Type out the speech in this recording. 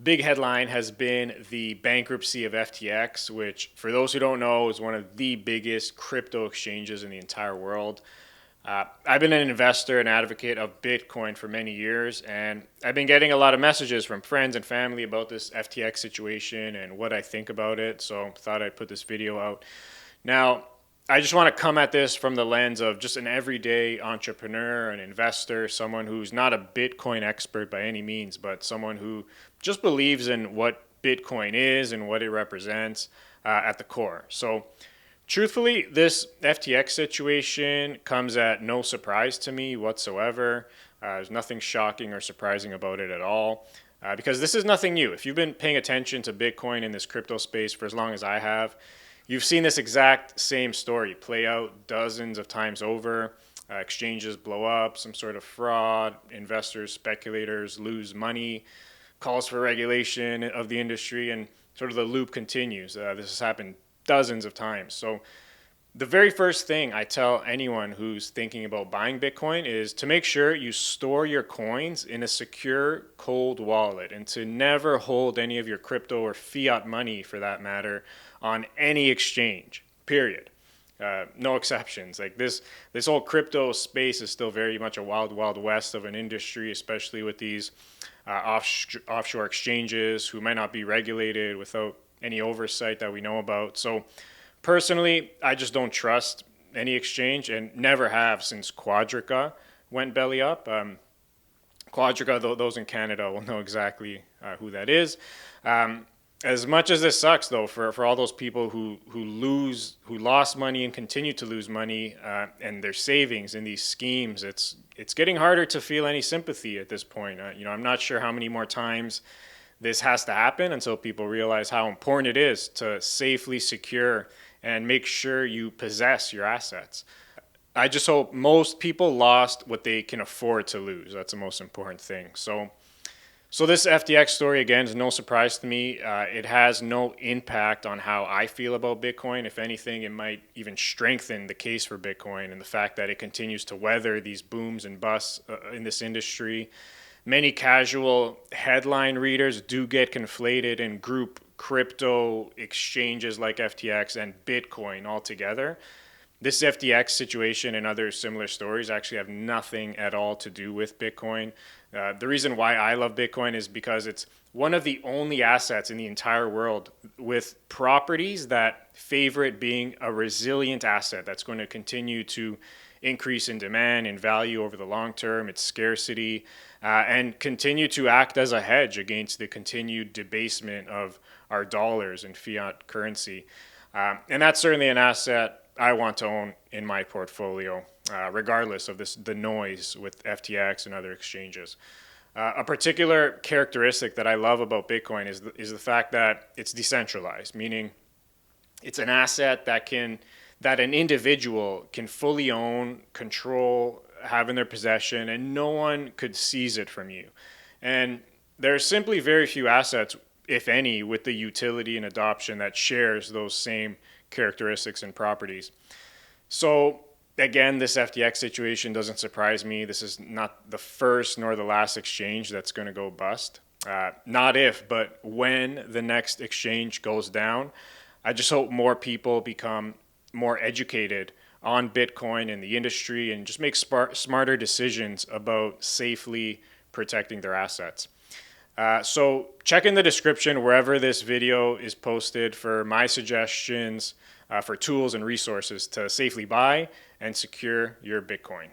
big headline has been the bankruptcy of FTX, which, for those who don't know, is one of the biggest crypto exchanges in the entire world. I've been an investor and advocate of Bitcoin for many years, and I've been getting a lot of messages from friends and family about this FTX situation and what I think about it, so thought I'd put this video out. Now, I just want to come at this from the lens of just an everyday entrepreneur, an investor, someone who's not a Bitcoin expert by any means, but someone who just believes in what Bitcoin is and what it represents at the core. So, truthfully, this FTX situation comes at no surprise to me whatsoever. There's nothing shocking or surprising about it at all. Because this is nothing new. If you've been paying attention to Bitcoin in this crypto space for as long as I have, you've seen this exact same story play out dozens of times over. Exchanges blow up, some sort of fraud, investors, speculators lose money, calls for regulation of the industry, and sort of the loop continues. This has happened dozens of times. So the very first thing I tell anyone who's thinking about buying Bitcoin is to make sure you store your coins in a secure cold wallet and to never hold any of your crypto or fiat money, for that matter, on any exchange, period. No exceptions. Like this whole crypto space is still very much a wild, wild west of an industry, especially with these offshore exchanges who might not be regulated without any oversight that we know about. So personally, I just don't trust any exchange and never have since Quadriga went belly up. Quadriga, those in Canada will know exactly who that is. As much as this sucks, though, for all those people who lost money and continue to lose money and their savings in these schemes, it's getting harder to feel any sympathy at this point. I'm not sure how many more times this has to happen until people realize how important it is to safely secure and make sure you possess your assets. I just hope most people lost what they can afford to lose. That's the most important thing. So this FTX story, again, is no surprise to me. It has no impact on how I feel about Bitcoin. If anything, it might even strengthen the case for Bitcoin and the fact that it continues to weather these booms and busts in this industry. Many casual headline readers do get conflated and group crypto exchanges like FTX and Bitcoin altogether. This FTX situation and other similar stories actually have nothing at all to do with Bitcoin. The reason why I love Bitcoin is because it's one of the only assets in the entire world with properties that favor it being a resilient asset that's going to continue to increase in demand and value over the long term, its scarcity, and continue to act as a hedge against the continued debasement of our dollars and fiat currency. And that's certainly an asset I want to own in my portfolio, regardless of the noise with FTX and other exchanges. A particular characteristic that I love about Bitcoin is the fact that it's decentralized, meaning it's an asset that an individual can fully own, control, have in their possession, and no one could seize it from you. And there are simply very few assets, if any, with the utility and adoption that shares those same characteristics and properties. So again, this FTX situation doesn't surprise me. This is not the first nor the last exchange that's going to go bust. Not if, but when the next exchange goes down. I just hope more people become more educated on Bitcoin and the industry and just make smarter decisions about safely protecting their assets. So check in the description wherever this video is posted for my suggestions for tools and resources to safely buy and secure your Bitcoin.